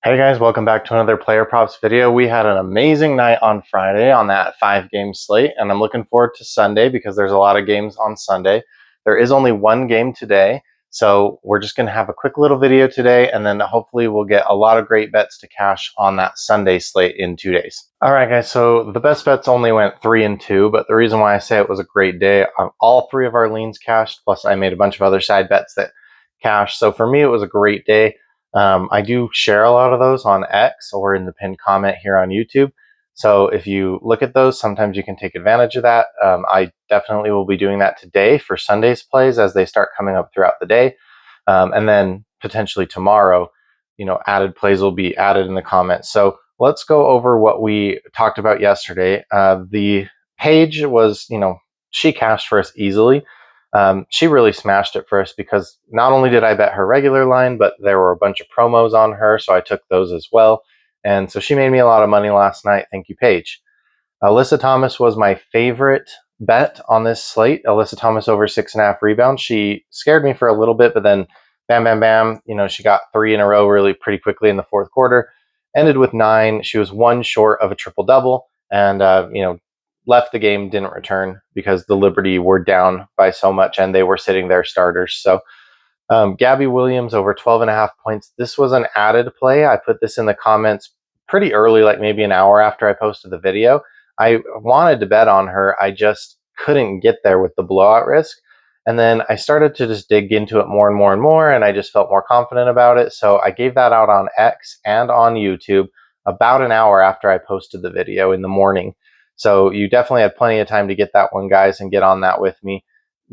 Hey guys, welcome back to another player props video. We had an amazing night on Friday on that 5-game slate, and I'm looking forward to Sunday because there's a lot of games on Sunday. There is only one game today, so we're just going to have a quick little video today, and then hopefully we'll get a lot of great bets to cash on that Sunday slate in 2 days. All right, guys, so the best bets only went 3 and 2, but the reason why I say it was a great day, all 3 of our leans cashed, plus I made a bunch of other side bets that cashed. So for me, it was a great day. I do share a lot of those on X or in the pinned comment here on YouTube. So if you look at those, sometimes you can take advantage of that. I definitely will be doing that today for Sunday's plays as they start coming up throughout the day. And then potentially tomorrow, added plays will be added in the comments. So let's go over what we talked about yesterday. The Paige was, she cashed for us easily. She really smashed it for us because not only did I bet her regular line, but there were a bunch of promos on her, so I took those as well. And so she made me a lot of money last night. Thank you, Paige. Alyssa Thomas was my favorite bet on this slate. Alyssa Thomas over 6.5 rebounds. She scared me for a little bit, but then bam, bam, bam. She got 3 in a row really pretty quickly in the fourth quarter. Ended with 9. She was 1 short of a triple-double. And, left the game, didn't return because the Liberty were down by so much and they were sitting their starters. So Gabby Williams over 12.5 points. This was an added play. I put this in the comments pretty early, like maybe an hour after I posted the video. I wanted to bet on her. I just couldn't get there with the blowout risk. And then I started to just dig into it more and more and more, and I just felt more confident about it. So I gave that out on X and on YouTube about an hour after I posted the video in the morning. So you definitely had plenty of time to get that one, guys, and get on that with me.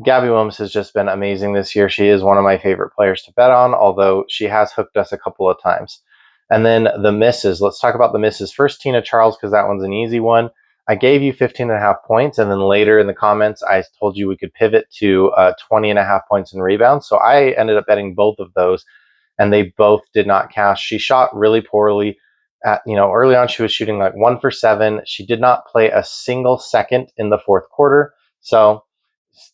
Gabby Williams has just been amazing this year. She is one of my favorite players to bet on, although she has hooked us a couple of times. And then the misses. Let's talk about the misses. First, Tina Charles, because that one's an easy one. I gave you 15.5 points, and then later in the comments, I told you we could pivot to 20.5 points in rebounds. So I ended up betting both of those, and they both did not cash. She shot really poorly. Early on, she was shooting like 1 for 7. She did not play a single second in the fourth quarter. So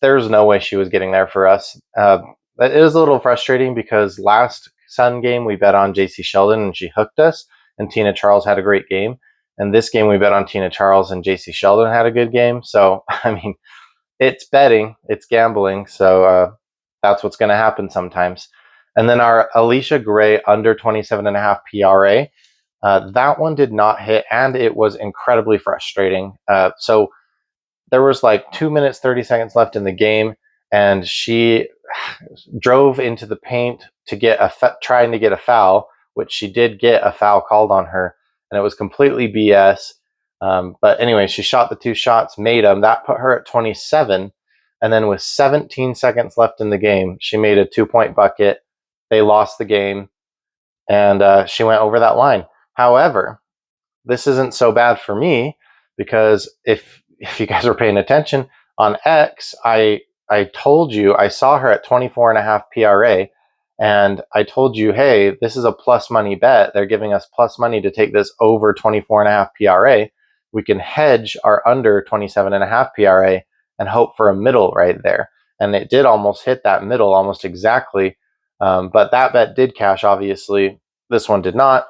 there's no way she was getting there for us. It is a little frustrating because last Sun game we bet on JC Sheldon and she hooked us, and Tina Charles had a great game. And this game we bet on Tina Charles and JC Sheldon had a good game. So, it's betting, it's gambling. So that's what's going to happen sometimes. And then our Alicia Gray under 27.5 PRA. That one did not hit, and it was incredibly frustrating. So there was like 2 minutes, 30 seconds left in the game, and she drove into the paint to get trying to get a foul, which she did get a foul called on her, and it was completely BS. But anyway, she shot the 2 shots, made them. That put her at 27, and then with 17 seconds left in the game, she made a 2-point bucket. They lost the game, and she went over that line. However, this isn't so bad for me because if you guys were paying attention on X, I told you I saw her at 24.5 PRA, and I told you, hey, this is a plus money bet. They're giving us plus money to take this over 24.5 PRA. We can hedge our under 27.5 PRA and hope for a middle right there. And it did almost hit that middle almost exactly. But that bet did cash, obviously. This one did not.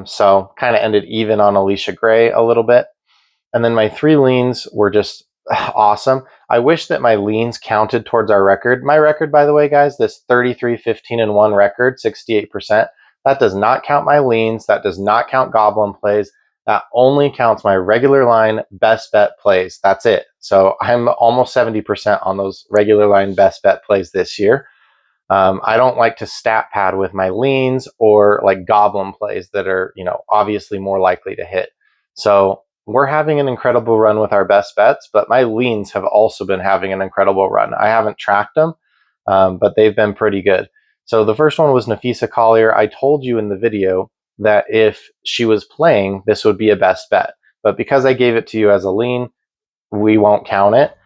So kind of ended even on Alicia Gray a little bit. And then my 3 leans were just awesome. I wish that my leans counted towards our record. My record, by the way, guys, this 33-15-1 record, 68%, that does not count my leans. That does not count goblin plays. That only counts my regular line best bet plays. That's it. So I'm almost 70% on those regular line best bet plays this year. I don't like to stat pad with my leans or like goblin plays that are, obviously more likely to hit. So we're having an incredible run with our best bets, but my leans have also been having an incredible run. I haven't tracked them, but they've been pretty good. So the first one was Nafisa Collier. I told you in the video that if she was playing, this would be a best bet. But because I gave it to you as a lean, we won't count it.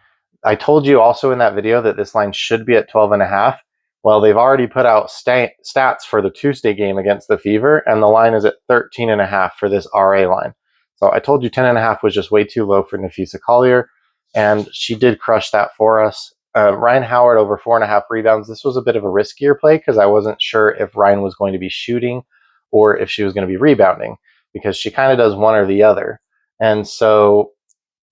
I told you also in that video that this line should be at 12.5. Well, they've already put out stats for the Tuesday game against the Fever, and the line is at 13.5 for this RA line. So I told you 10.5 was just way too low for Nafisa Collier, and she did crush that for us. Ryan Howard over 4.5 rebounds. This was a bit of a riskier play because I wasn't sure if Ryan was going to be shooting or if she was going to be rebounding, because she kind of does one or the other. And so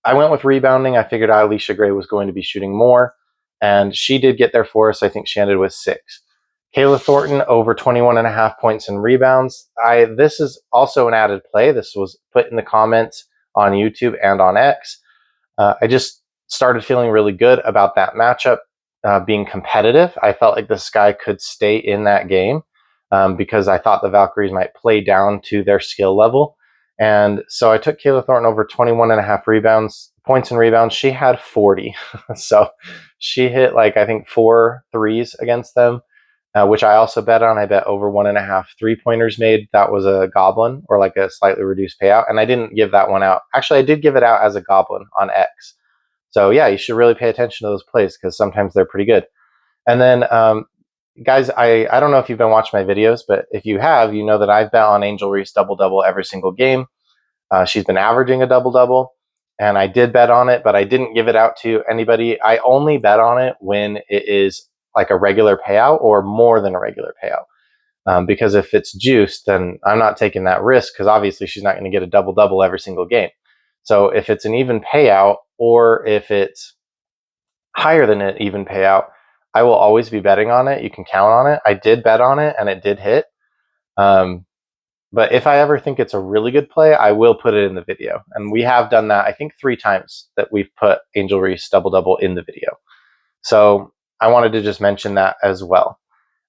I went with rebounding. I figured Alicia Gray was going to be shooting more, and she did get there for us. I think she ended with 6. Kayla Thornton over 21.5 points and rebounds. This is also an added play. This was put in the comments on YouTube and on X. I just started feeling really good about that matchup being competitive. I felt like the Sky could stay in that game because I thought the Valkyries might play down to their skill level. And so I took Kayla Thornton over 21.5 points and rebounds. She had 40. So she hit like, I think 4 threes against them, which I also bet on. I bet over 1.5 3-pointers made. That was a goblin, or like a slightly reduced payout. And I didn't give that one out. Actually, I did give it out as a goblin on X. So yeah, you should really pay attention to those plays because sometimes they're pretty good. And then guys, I don't know if you've been watching my videos, but if you have, you know that I've bet on Angel Reese double-double every single game. She's been averaging a double-double, and I did bet on it, but I didn't give it out to anybody. I only bet on it when it is like a regular payout or more than a regular payout. Because if it's juiced, then I'm not taking that risk because obviously she's not going to get a double-double every single game. So if it's an even payout or if it's higher than an even payout, I will always be betting on it. You can count on it. I did bet on it and it did hit. But if I ever think it's a really good play, I will put it in the video. And we have done that, I think 3 times that we've put Angel Reese double-double in the video. So I wanted to just mention that as well.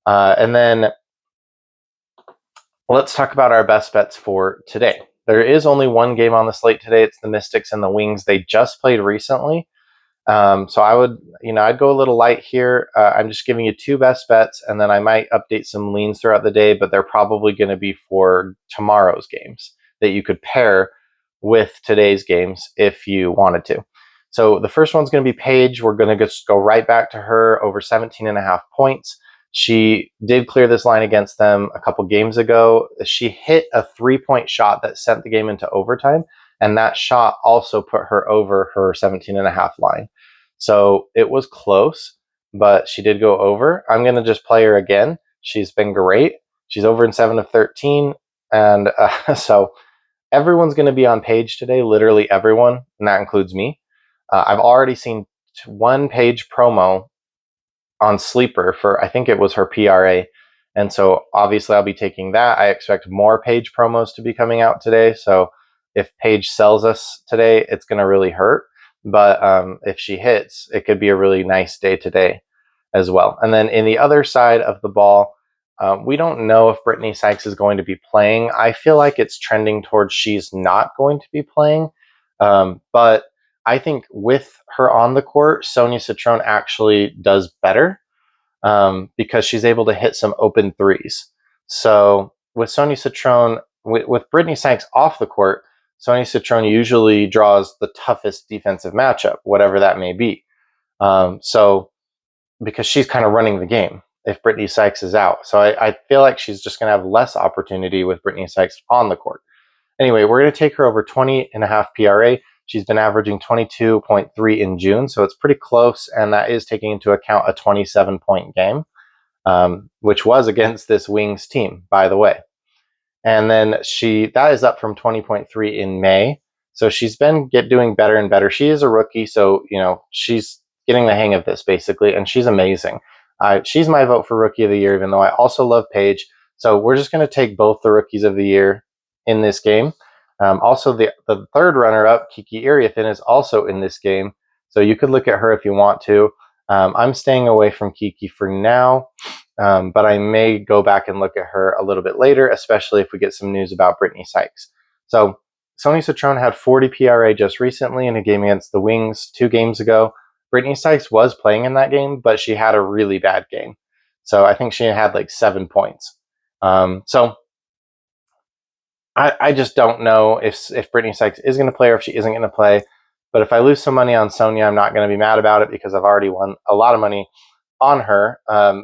And then let's talk about our best bets for today. There is only one game on the slate today. It's the Mystics and the Wings. They just played recently. So I would, I'd go a little light here. I'm just giving you 2 best bets, and then I might update some leans throughout the day, but they're probably going to be for tomorrow's games that you could pair with today's games if you wanted to. So the first one's going to be Paige. We're going to just go right back to her over 17.5 points. She did clear this line against them a couple games ago. She hit a 3-point shot that sent the game into overtime, and that shot also put her over her 17.5 line. So it was close, but she did go over. I'm going to just play her again. She's been great. She's over in 7 of 13. And so everyone's going to be on Paige today, literally everyone, and that includes me. I've already seen 1 Paige promo on Sleeper for, I think it was her PRA. And so obviously I'll be taking that. I expect more Paige promos to be coming out today. So if Paige sells us today, it's going to really hurt. But if she hits, it could be a really nice day today as well. And then in the other side of the ball, we don't know if Brittany Sykes is going to be playing. I feel like it's trending towards she's not going to be playing. But I think with her on the court, Sonia Citron actually does better because she's able to hit some open threes. So with Sonia Citron, with Brittany Sykes off the court, Sonia Citron usually draws the toughest defensive matchup, whatever that may be. So because she's kind of running the game if Brittany Sykes is out. So I feel like she's just going to have less opportunity with Brittany Sykes on the court. Anyway, we're going to take her over 20.5 PRA. She's been averaging 22.3 in June, so it's pretty close, and that is taking into account a 27-point game, which was against this Wings team, by the way. And then that is up from 20.3 in May. So she's been doing better and better. She is a rookie, so she's getting the hang of this basically, and she's amazing. She's my vote for Rookie of the Year, even though I also love Paige. So we're just going to take both the Rookies of the Year in this game. Also, the third runner-up, Kiki Iriafen, is also in this game. So you could look at her if you want to. I'm staying away from Kiki for now, but I may go back and look at her a little bit later, especially if we get some news about Brittany Sykes. So Sonia Citron had 40 PRA just recently in a game against the Wings 2 games ago. Brittany Sykes was playing in that game, but she had a really bad game. So I think she had like 7 points. So I just don't know if Brittany Sykes is going to play or if she isn't going to play. But if I lose some money on Sonia, I'm not going to be mad about it because I've already won a lot of money on her.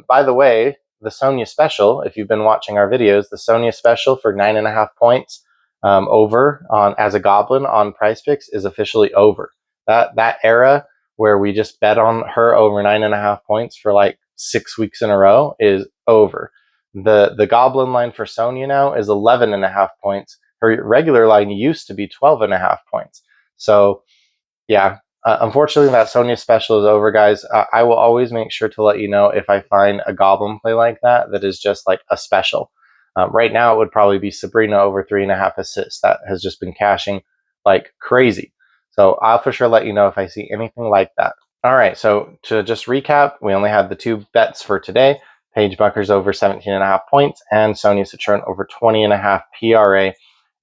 By the way, the Sonia special, if you've been watching our videos, the Sonia special for 9.5 points over on as a goblin on Prize Picks is officially over. That era where we just bet on her over 9.5 points for like 6 weeks in a row is over. The Goblin line for Sonia now is 11.5 points. Her regular line used to be 12.5 points. So yeah, unfortunately that Sonia special is over, guys. I will always make sure to let you know if I find a Goblin play like that is just like a special. Right now it would probably be Sabrina over 3.5 assists. That has just been cashing like crazy. So I'll for sure let you know if I see anything like that. All right, so to just recap, we only had the 2 bets for today. Paige Bueckers over 17.5 points and Sonia Citron over 20.5 PRA.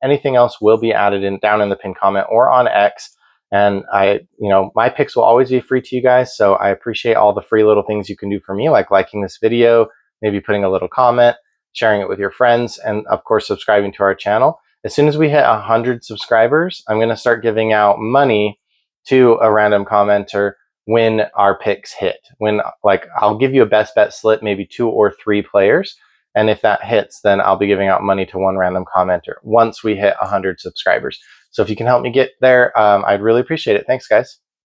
Anything else will be added in down in the pinned comment or on X. And my picks will always be free to you guys. So I appreciate all the free little things you can do for me, like liking this video, maybe putting a little comment, sharing it with your friends, and of course, subscribing to our channel. As soon as we hit 100 subscribers, I'm going to start giving out money to a random commenter when our picks hit. When I'll give you a best bet slip, maybe 2 or 3 players. And if that hits, then I'll be giving out money to one random commenter once we hit 100 subscribers. So if you can help me get there, I'd really appreciate it. Thanks, guys.